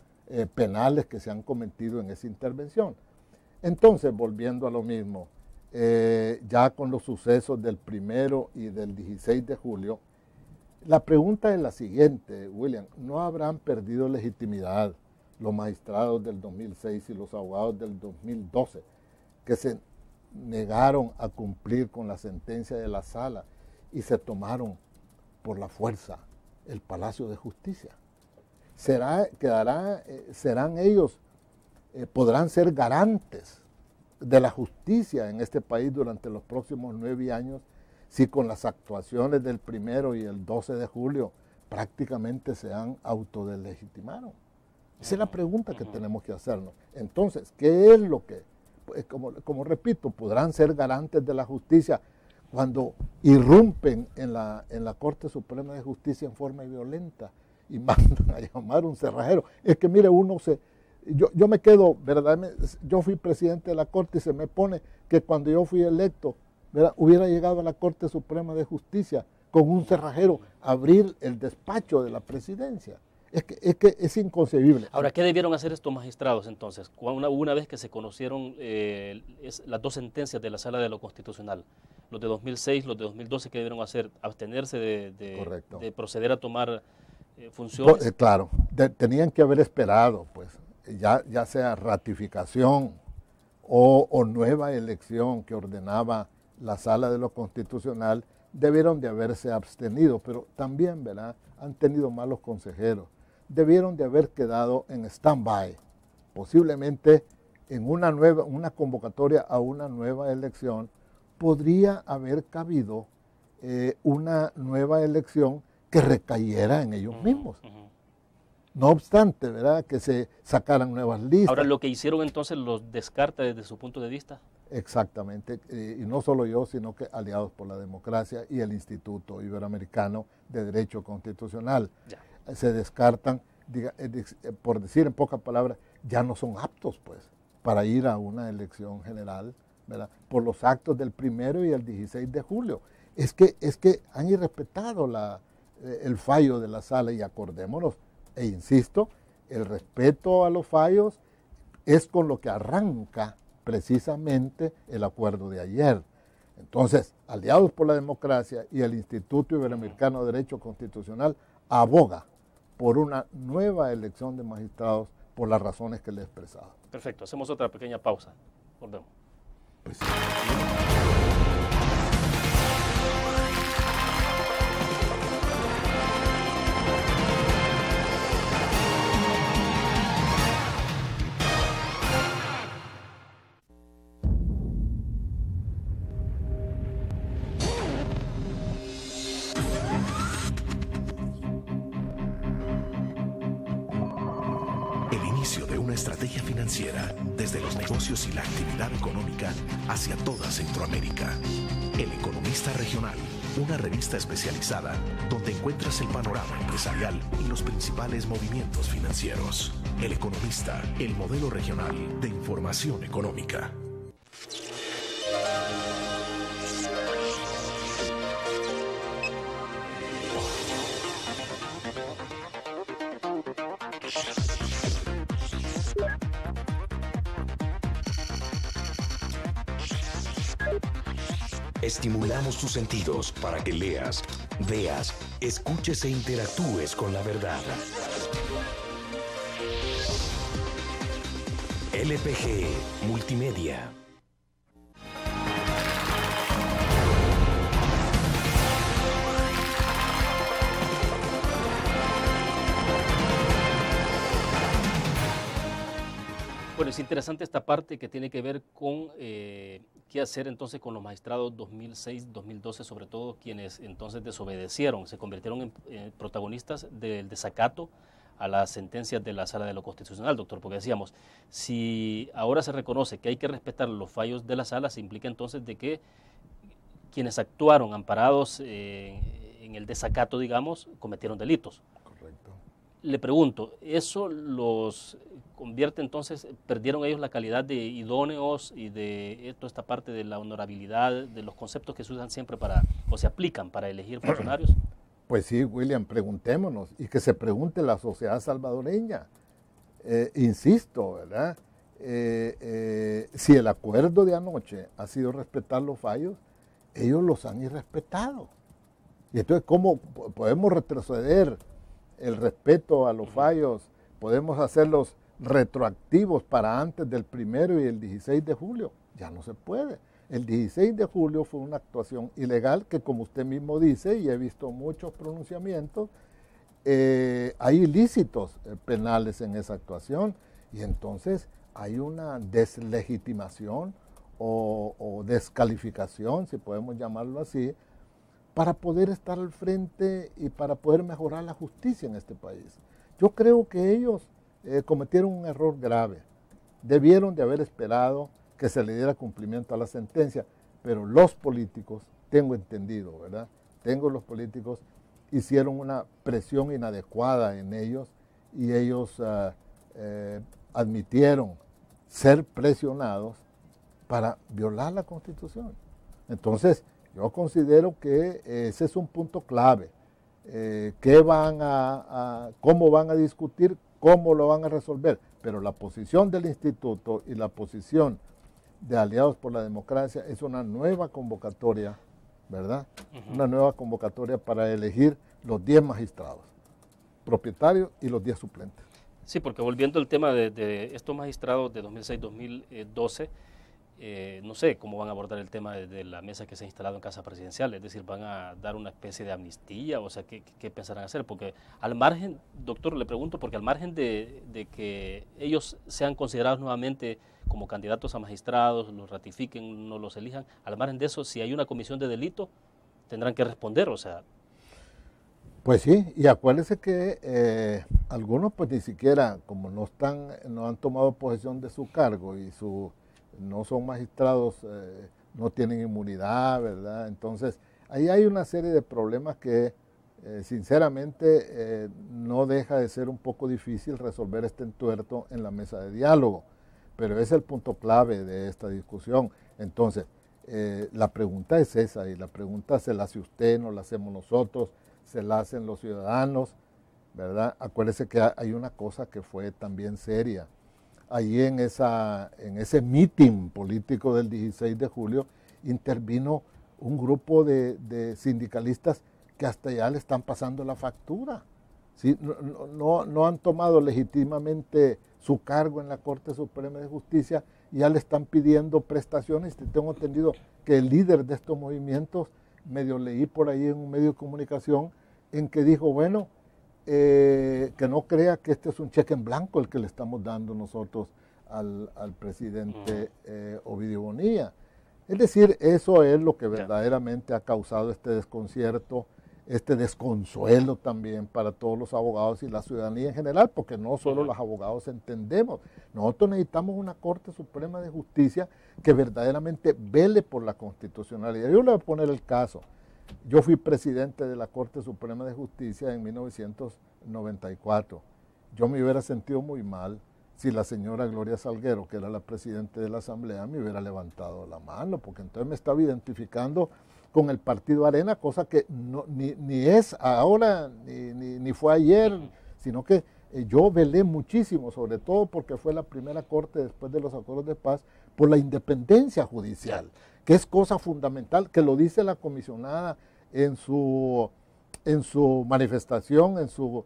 penales que se han cometido en esa intervención. Entonces, volviendo a lo mismo, ya con los sucesos del 1 y del 16 de julio, la pregunta es la siguiente, William: ¿no habrán perdido legitimidad los magistrados del 2006 y los abogados del 2012 que se negaron a cumplir con la sentencia de la Sala y se tomaron por la fuerza el Palacio de Justicia? ¿Serán ellos, podrán ser garantes de la justicia en este país durante los próximos 9 años si con las actuaciones del 1 y el 12 de julio prácticamente se han autodelegitimaron? Esa es la pregunta que tenemos que hacernos. Entonces, ¿qué es lo que, como repito, podrán ser garantes de la justicia cuando irrumpen en la Corte Suprema de Justicia en forma violenta y mandan a llamar un cerrajero? Es que mire, yo me quedo, ¿verdad? Yo fui presidente de la Corte y se me pone que cuando yo fui electo, ¿verdad?, hubiera llegado a la Corte Suprema de Justicia con un cerrajero a abrir el despacho de la presidencia. Es que es inconcebible. Ahora, ¿qué debieron hacer estos magistrados entonces? Una vez que se conocieron las 2 sentencias de la Sala de lo Constitucional, los de 2006, los de 2012, ¿qué debieron hacer? ¿Abstenerse de proceder a tomar funciones? Claro, tenían que haber esperado, pues, ya sea ratificación o nueva elección que ordenaba la Sala de lo Constitucional, debieron de haberse abstenido, pero también, ¿verdad?, han tenido malos consejeros. Debieron de haber quedado en stand-by, posiblemente en una convocatoria a una nueva elección, podría haber cabido una nueva elección que recayera en ellos mismos. No obstante, ¿verdad?, que se sacaran nuevas listas. Ahora, lo que hicieron entonces los descarta desde su punto de vista. Exactamente, y no solo yo, sino que Aliados por la Democracia y el Instituto Iberoamericano de Derecho Constitucional. se descartan, por decir en pocas palabras, ya no son aptos pues para ir a una elección general, ¿verdad? Por los actos del 1 y el 16 de julio. Es que han irrespetado el fallo de la sala, y acordémonos, e insisto, el respeto a los fallos es con lo que arranca precisamente el acuerdo de ayer. Entonces, Aliados por la Democracia y el Instituto Iberoamericano de Derecho Constitucional aboga por una nueva elección de magistrados por las razones que le he expresado. Perfecto, hacemos otra pequeña pausa. Volvemos. Pues, El inicio de una estrategia financiera desde los negocios y la actividad económica hacia toda Centroamérica. El Economista Regional, una revista especializada donde encuentras el panorama empresarial y los principales movimientos financieros. El Economista, el modelo regional de información económica. Estimulamos tus sentidos para que leas, veas, escuches e interactúes con la verdad. LPG Multimedia. Bueno, es interesante esta parte que tiene que ver con qué hacer entonces con los magistrados 2006-2012, sobre todo quienes entonces desobedecieron, se convirtieron en protagonistas del desacato a las sentencias de la Sala de lo Constitucional, doctor, porque decíamos, si ahora se reconoce que hay que respetar los fallos de la Sala, se implica entonces de que quienes actuaron amparados en el desacato, digamos, cometieron delitos. correcto. Le pregunto, ¿eso los convierte entonces, perdieron ellos la calidad de idóneos y de toda esta parte de la honorabilidad, de los conceptos que se usan siempre para, o se aplican para elegir funcionarios? Pues sí, William, preguntémonos, y que se pregunte la sociedad salvadoreña. Insisto, ¿verdad? Si el acuerdo de anoche ha sido respetar los fallos, ellos los han irrespetado. Y entonces, ¿cómo podemos retroceder el respeto a los fallos? Podemos hacerlos retroactivos para antes del 1 y el 16 de julio. Ya no se puede. El 16 de julio fue una actuación ilegal que, como usted mismo dice, y he visto muchos pronunciamientos, hay ilícitos penales en esa actuación, y entonces hay una deslegitimación o descalificación, si podemos llamarlo así, para poder estar al frente y para poder mejorar la justicia en este país. Yo creo que ellos cometieron un error grave. Debieron de haber esperado que se le diera cumplimiento a la sentencia, pero los políticos, tengo entendido, ¿verdad? Los políticos hicieron una presión inadecuada en ellos, y ellos admitieron ser presionados para violar la Constitución. Entonces, yo considero que ese es un punto clave. ¿Cómo van a discutir? ¿Cómo lo van a resolver? Pero la posición del instituto y la posición de Aliados por la Democracia es una nueva convocatoria, ¿verdad? Una nueva convocatoria para elegir los 10 magistrados propietarios y los 10 suplentes. Sí, porque volviendo al tema de estos magistrados de 2006-2012, no sé cómo van a abordar el tema de la mesa que se ha instalado en Casa Presidencial, es decir, van a dar una especie de amnistía, o sea, ¿qué pensarán hacer? Porque al margen, doctor, le pregunto, porque al margen de que ellos sean considerados nuevamente como candidatos a magistrados, los ratifiquen, no los elijan, al margen de eso, si hay una comisión de delito, tendrán que responder, o sea. Pues sí, y acuérdese que algunos pues ni siquiera, como no han tomado posesión de su cargo y no son magistrados, no tienen inmunidad, ¿verdad? Entonces, ahí hay una serie de problemas que sinceramente no deja de ser un poco difícil resolver este entuerto en la mesa de diálogo, pero es el punto clave de esta discusión. Entonces, la pregunta es esa, y la pregunta se la hace usted, no la hacemos nosotros, se la hacen los ciudadanos, ¿verdad? Acuérdese que hay una cosa que fue también seria. Allí en ese meeting político del 16 de julio intervino un grupo de sindicalistas que hasta ya le están pasando la factura. ¿Sí? No han tomado legítimamente su cargo en la Corte Suprema de Justicia, y ya le están pidiendo prestaciones. Tengo entendido que el líder de estos movimientos, medio leí por ahí en un medio de comunicación, en que dijo, bueno, que no crea que este es un cheque en blanco el que le estamos dando nosotros al presidente Ovidio Bonilla. Es decir, eso es lo que verdaderamente ha causado este desconcierto, este desconsuelo también para todos los abogados y la ciudadanía en general, porque no solo los abogados entendemos. Nosotros necesitamos una Corte Suprema de Justicia que verdaderamente vele por la constitucionalidad. Yo le voy a poner el caso. Yo fui presidente de la Corte Suprema de Justicia en 1994. Yo me hubiera sentido muy mal si la señora Gloria Salguero, que era la presidenta de la Asamblea, me hubiera levantado la mano, porque entonces me estaba identificando con el partido Arena, cosa que ni es ahora, ni fue ayer, sino que yo velé muchísimo, sobre todo porque fue la primera corte después de los acuerdos de paz, por la independencia judicial, que es cosa fundamental, que lo dice la comisionada en su manifestación, en su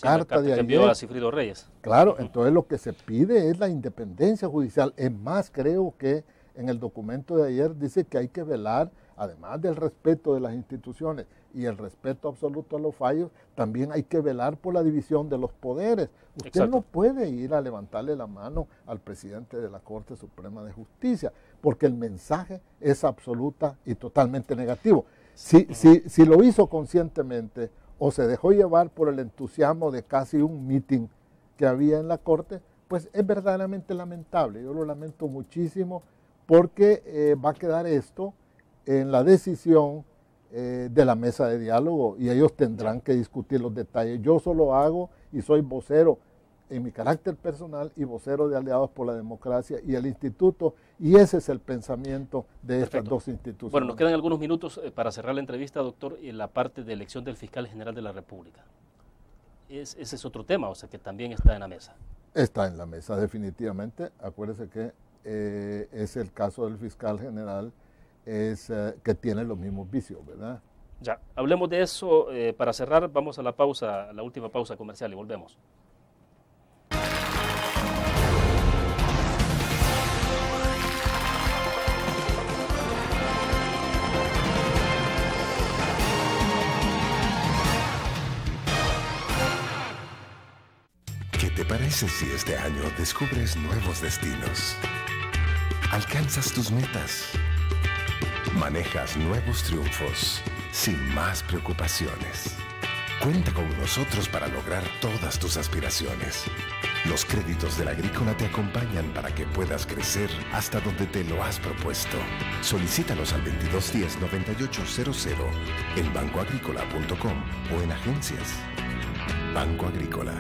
carta de ayer. Que envió a Sigfrido Reyes. Claro, entonces lo que se pide es la independencia judicial. Es más, creo que en el documento de ayer dice que hay que velar, además del respeto de las instituciones y el respeto absoluto a los fallos, también hay que velar por la división de los poderes. Usted no puede ir a levantarle la mano al presidente de la Corte Suprema de Justicia, porque el mensaje es absoluta y totalmente negativo. Si lo hizo conscientemente o se dejó llevar por el entusiasmo de casi un meeting que había en la Corte, pues es verdaderamente lamentable. Yo lo lamento muchísimo, porque va a quedar esto en la decisión de la mesa de diálogo, y ellos tendrán que discutir los detalles. Yo solo hago y soy vocero en mi carácter personal y vocero de Aliados por la Democracia y el Instituto, y ese es el pensamiento de estas dos instituciones. Bueno, nos quedan algunos minutos para cerrar la entrevista, doctor, en la parte de elección del fiscal general de la República. Ese es otro tema, o sea, que también está en la mesa. Está en la mesa, definitivamente. Acuérdese que es el caso del fiscal general, que tiene los mismos vicios, ¿verdad? Ya, hablemos de eso. Para cerrar, vamos a la pausa, la última pausa comercial, y volvemos. ¿Qué te parece si este año descubres nuevos destinos? Alcanzas tus metas. Manejas nuevos triunfos sin más preocupaciones. Cuenta con nosotros para lograr todas tus aspiraciones. Los créditos de la Agrícola te acompañan para que puedas crecer hasta donde te lo has propuesto. Solicítalos al 2210-9800 en bancoagrícola.com o en agencias. Banco Agrícola.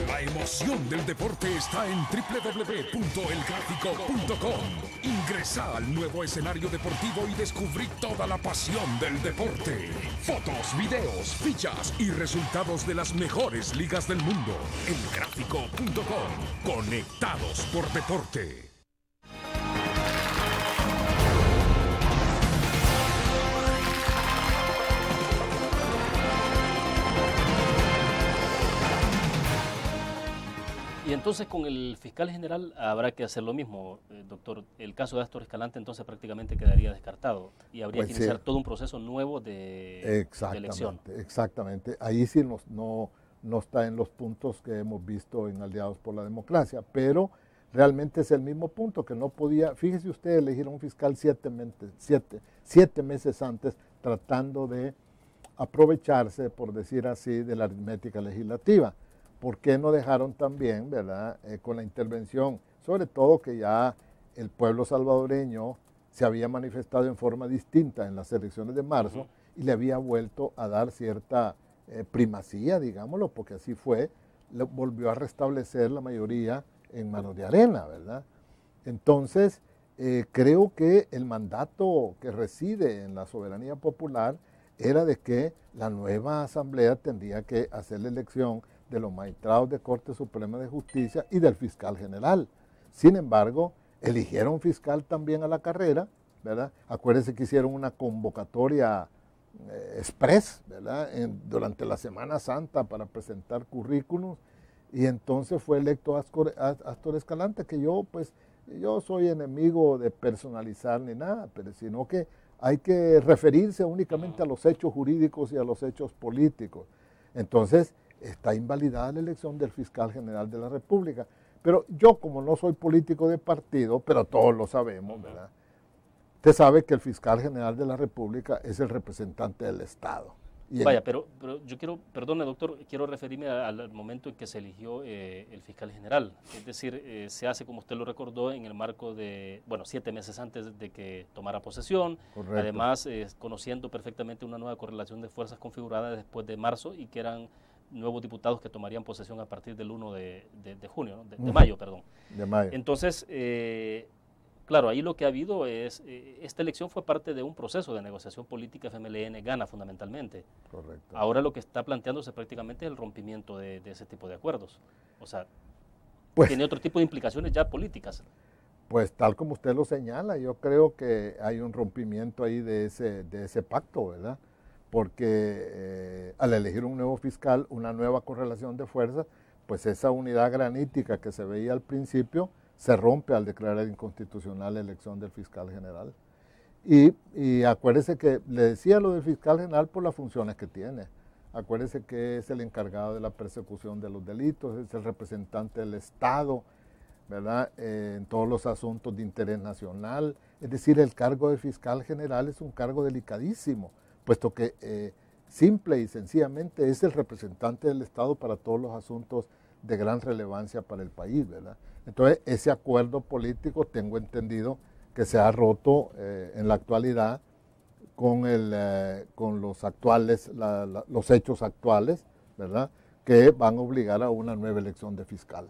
La emoción del deporte está en www.elgráfico.com. Ingresa al nuevo escenario deportivo y descubrí toda la pasión del deporte. Fotos, videos, fichas y resultados de las mejores ligas del mundo. Elgráfico.com. Conectados por deporte. Y entonces con el fiscal general habrá que hacer lo mismo, doctor. El caso de Astor Escalante entonces prácticamente quedaría descartado y habría que iniciar todo un proceso nuevo de elección. Exactamente. Ahí sí no está en los puntos que hemos visto en Aliados por la Democracia, pero realmente es el mismo punto, que no podía, fíjese usted, elegir a un fiscal 7 meses antes, tratando de aprovecharse, por decir así, de la aritmética legislativa. ¿Por qué no dejaron también, verdad, con la intervención, sobre todo que ya el pueblo salvadoreño se había manifestado en forma distinta en las elecciones de marzo y le había vuelto a dar cierta primacía, digámoslo, porque así fue, volvió a restablecer la mayoría en manos de Arena, ¿verdad? Entonces, creo que el mandato que reside en la soberanía popular era de que la nueva asamblea tendría que hacer la elección de los magistrados de Corte Suprema de Justicia y del fiscal general. Sin embargo, eligieron fiscal también a la carrera, ¿verdad? Acuérdense que hicieron una convocatoria express, ¿verdad? Durante la Semana Santa para presentar currículums, y entonces fue electo Astor Escalante, que yo soy enemigo de personalizar ni nada, pero sino que hay que referirse únicamente a los hechos jurídicos y a los hechos políticos. Entonces, está invalidada la elección del fiscal general de la República. Pero yo, como no soy político de partido, pero todos lo sabemos, ¿verdad? Usted sabe que el fiscal general de la República es el representante del Estado. Vaya, pero yo quiero, perdone doctor, quiero referirme al momento en que se eligió el fiscal general. Es decir, se hace, como usted lo recordó, en el marco de, 7 meses antes de que tomara posesión. Correcto. Además, conociendo perfectamente una nueva correlación de fuerzas configurada después de marzo y que eran nuevos diputados que tomarían posesión a partir del 1 de junio, ¿no? de mayo, perdón. De mayo. Entonces, claro, ahí lo que ha habido es, esta elección fue parte de un proceso de negociación política. FMLN gana fundamentalmente. Correcto. Ahora lo que está planteándose prácticamente es el rompimiento de ese tipo de acuerdos. O sea, tiene otro tipo de implicaciones ya políticas. Pues tal como usted lo señala, yo creo que hay un rompimiento ahí de ese pacto, ¿verdad? Porque al elegir un nuevo fiscal, una nueva correlación de fuerzas, pues esa unidad granítica que se veía al principio se rompe al declarar inconstitucional la elección del fiscal general. Y acuérdese que le decía lo del fiscal general por las funciones que tiene. Acuérdese que es el encargado de la persecución de los delitos, es el representante del Estado, ¿verdad? En todos los asuntos de interés nacional. Es decir, el cargo de fiscal general es un cargo delicadísimo, puesto que simple y sencillamente es el representante del Estado para todos los asuntos de gran relevancia para el país, ¿verdad? Entonces, ese acuerdo político, tengo entendido que se ha roto en la actualidad con los actuales, los hechos actuales, ¿verdad? Que van a obligar a una nueva elección de fiscal.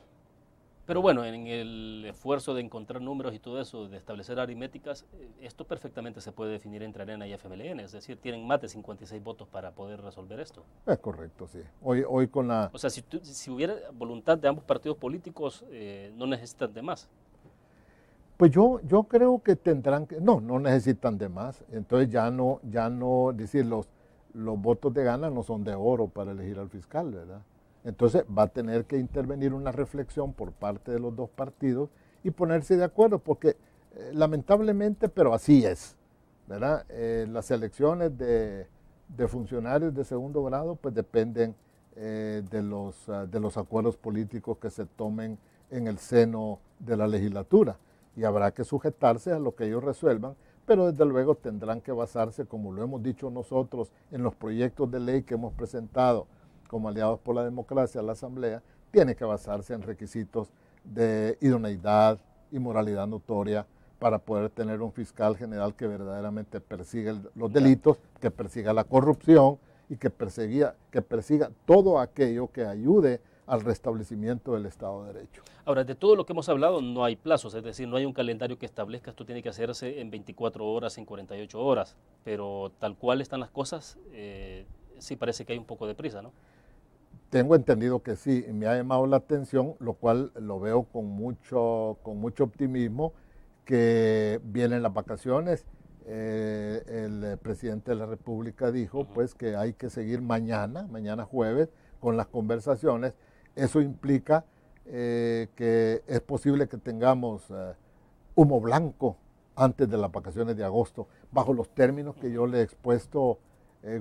Pero bueno, en el esfuerzo de encontrar números y todo eso, de establecer aritméticas, esto perfectamente se puede definir entre Arena y FMLN, es decir, tienen más de 56 votos para poder resolver esto. Es correcto, sí. Hoy con la... O sea, si hubiera voluntad de ambos partidos políticos, no necesitan de más. Pues yo creo que tendrán que... No necesitan de más. Entonces ya no decir, los votos de gana no son de oro para elegir al fiscal, ¿verdad? Entonces va a tener que intervenir una reflexión por parte de los dos partidos y ponerse de acuerdo, porque lamentablemente, pero así es, ¿verdad? Las elecciones de funcionarios de segundo grado pues dependen de los acuerdos políticos que se tomen en el seno de la legislatura, y habrá que sujetarse a lo que ellos resuelvan, pero desde luego tendrán que basarse, como lo hemos dicho nosotros, en los proyectos de ley que hemos presentado como Aliados por la Democracia a la Asamblea. Tiene que basarse en requisitos de idoneidad y moralidad notoria para poder tener un fiscal general que verdaderamente persiga los delitos, que persiga la corrupción y que persiga todo aquello que ayude al restablecimiento del Estado de Derecho. Ahora, de todo lo que hemos hablado no hay plazos, es decir, no hay un calendario que establezca esto tiene que hacerse en 24 horas, en 48 horas, pero tal cual están las cosas, sí parece que hay un poco de prisa, ¿no? Tengo entendido que sí, me ha llamado la atención, lo cual lo veo con mucho optimismo, que vienen las vacaciones. El presidente de la República dijo pues que hay que seguir mañana jueves, con las conversaciones. Eso implica que es posible que tengamos humo blanco antes de las vacaciones de agosto, bajo los términos que yo le he expuesto,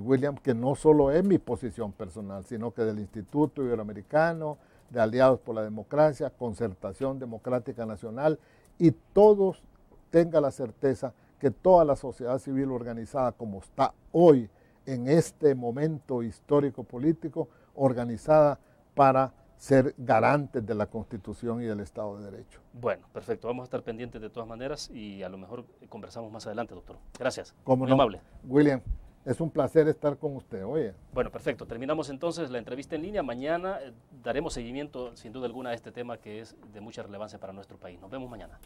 William, que no solo es mi posición personal, sino que del Instituto Iberoamericano, de Aliados por la Democracia, Concertación Democrática Nacional, y todos tengan la certeza que toda la sociedad civil organizada como está hoy en este momento histórico político organizada para ser garantes de la Constitución y del Estado de Derecho. Bueno, perfecto. Vamos a estar pendientes de todas maneras y a lo mejor conversamos más adelante, doctor. Gracias. ¿Cómo Muy no? amable. William, es un placer estar con usted, oye. Bueno, perfecto. Terminamos entonces la entrevista en línea. Mañana daremos seguimiento, sin duda alguna, a este tema que es de mucha relevancia para nuestro país. Nos vemos mañana.